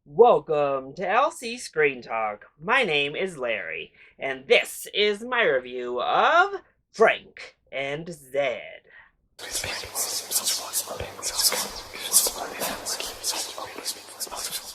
Welcome to LC Screen Talk. My name is Larry, and this is my review of Frank and Zed.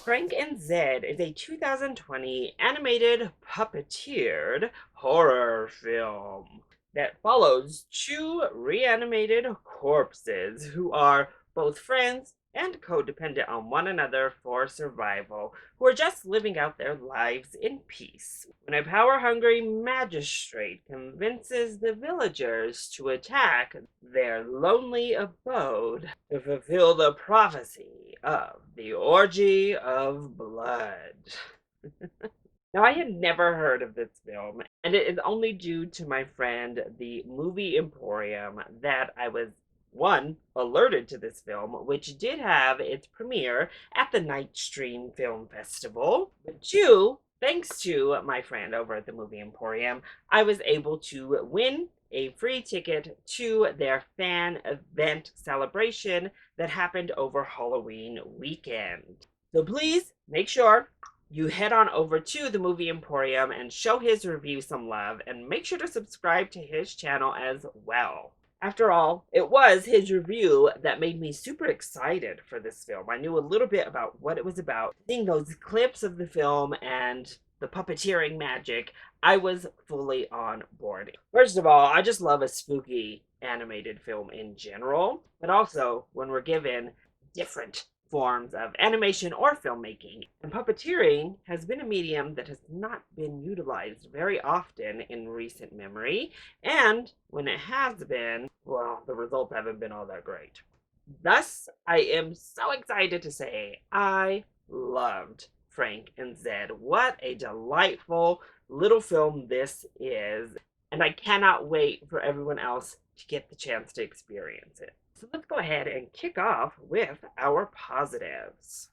Frank and Zed is a 2020 animated puppeteered horror film that follows two reanimated corpses who are both friends and codependent on one another for survival, who are just living out their lives in peace. When a power-hungry magistrate convinces the villagers to attack their lonely abode to fulfill the prophecy of the orgy of blood. Now, I had never heard of this film, and it is only due to my friend, the Movie Emporium, that I was one, alerted to this film, which did have its premiere at the Nightstream Film Festival. But two, thanks to my friend over at the Movie Emporium, I was able to win a free ticket to their fan event celebration that happened over Halloween weekend. So please make sure you head on over to the Movie Emporium and show his review some love, and make sure to subscribe to his channel as well. After all, it was his review that made me super excited for this film. I knew a little bit about what it was about. Seeing those clips of the film and the puppeteering magic, I was fully on board. First of all, I just love a spooky animated film in general, but also when we're given different forms of animation or filmmaking. And puppeteering has been a medium that has not been utilized very often in recent memory, and when it has been, well, the results haven't been all that great. Thus, I am so excited to say I loved Frank and Zed. What a delightful little film this is, and I cannot wait for everyone else to get the chance to experience it. So let's go ahead and kick off with our positives.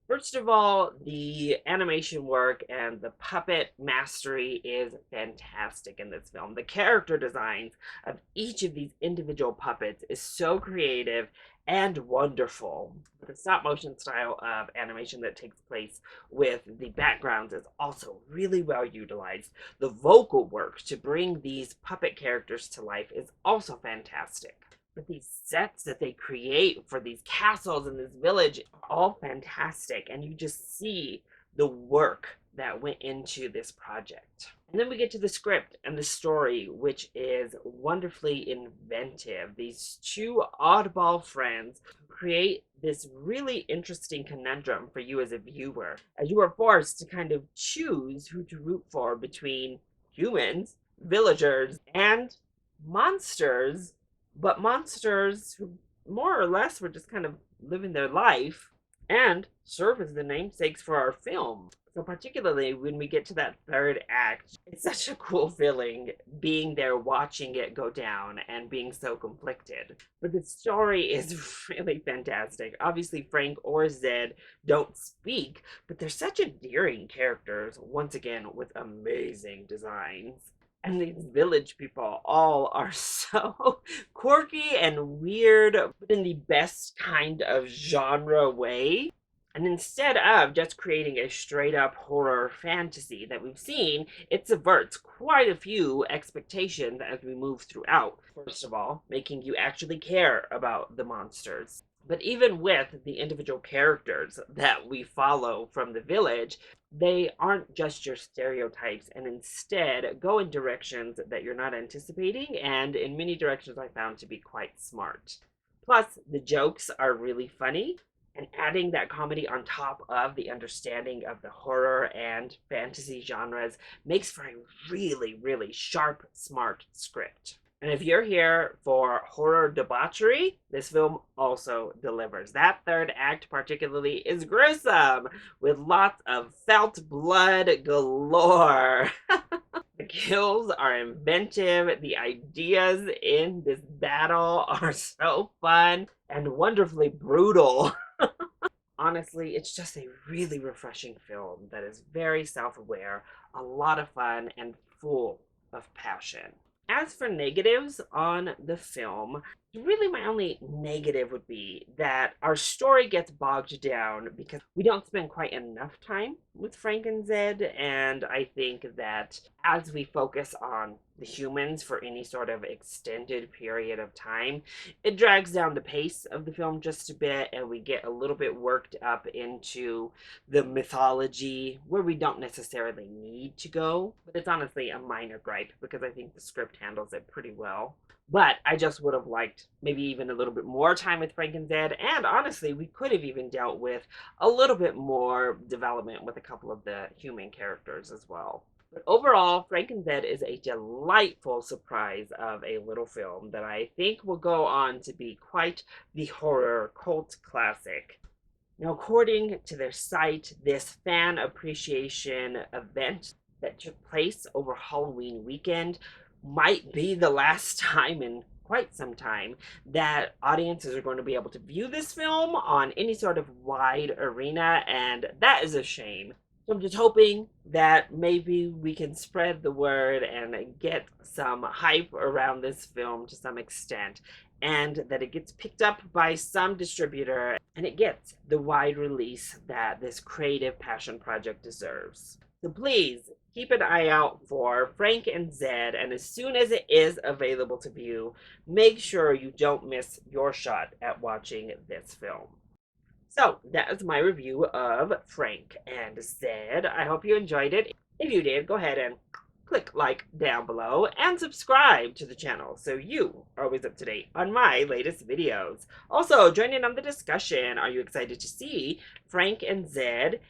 First of all, the animation work and the puppet mastery is fantastic in this film. The character designs of each of these individual puppets is so creative and wonderful. The stop motion style of animation that takes place with the backgrounds is also really well utilized. The vocal work to bring these puppet characters to life is also fantastic. But these sets that they create for these castles in this village are all fantastic, and you just see the work that went into this project. And then we get to the script and the story, which is wonderfully inventive. These two oddball friends create this really interesting conundrum for you as a viewer, as you are forced to kind of choose who to root for between humans, villagers, and monsters, but monsters who more or less were just kind of living their life and serve as the namesakes for our film. So particularly when we get to that third act, it's such a cool feeling being there watching it go down and being so conflicted. But the story is really fantastic. Obviously Frank or Zed don't speak, but they're such endearing characters, once again with amazing designs. And these village people all are so quirky and weird, but in the best kind of genre way. And instead of just creating a straight up horror fantasy that we've seen, it subverts quite a few expectations as we move throughout. First of all, making you actually care about the monsters. But even with the individual characters that we follow from the village, they aren't just your stereotypes, and instead go in directions that you're not anticipating, and in many directions I found to be quite smart. Plus, the jokes are really funny, and adding that comedy on top of the understanding of the horror and fantasy genres makes for a really, really sharp, smart script. And if you're here for horror debauchery, this film also delivers. That third act particularly is gruesome, with lots of felt blood galore. The kills are inventive. The ideas in this battle are so fun and wonderfully brutal. Honestly, it's just a really refreshing film that is very self-aware, a lot of fun, and full of passion. As for negatives on the film, Really, my only negative would be that our story gets bogged down because we don't spend quite enough time with Frank and Zed. And I think that as we focus on the humans for any sort of extended period of time, it drags down the pace of the film just a bit, and we get a little bit worked up into the mythology where we don't necessarily need to go. But it's honestly a minor gripe because I think the script handles it pretty well. But I just would have liked maybe even a little bit more time with Frank and Zed. And honestly, we could have even dealt with a little bit more development with a couple of the human characters as well. But overall, Frank and Zed is a delightful surprise of a little film that I think will go on to be quite the horror cult classic. Now, according to their site, this fan appreciation event that took place over Halloween weekend might be the last time in quite some time that audiences are going to be able to view this film on any sort of wide arena, and that is a shame. So I'm just hoping that maybe we can spread the word and get some hype around this film to some extent, and that it gets picked up by some distributor and it gets the wide release that this creative passion project deserves. So please keep an eye out for Frank and Zed, and as soon as it is available to view, make sure you don't miss your shot at watching this film. So that is my review of Frank and Zed. I hope you enjoyed it. If you did, go ahead and click like down below and subscribe to the channel so you are always up to date on my latest videos. Also, join in on the discussion. Are you excited to see Frank and Zed?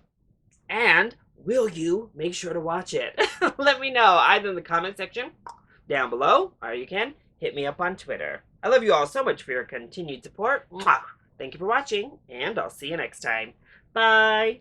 And will you make sure to watch it? Let me know either in the comment section down below, or you can hit me up on Twitter. I love you all so much for your continued support. Mwah! Thank you for watching, and I'll see you next time. Bye!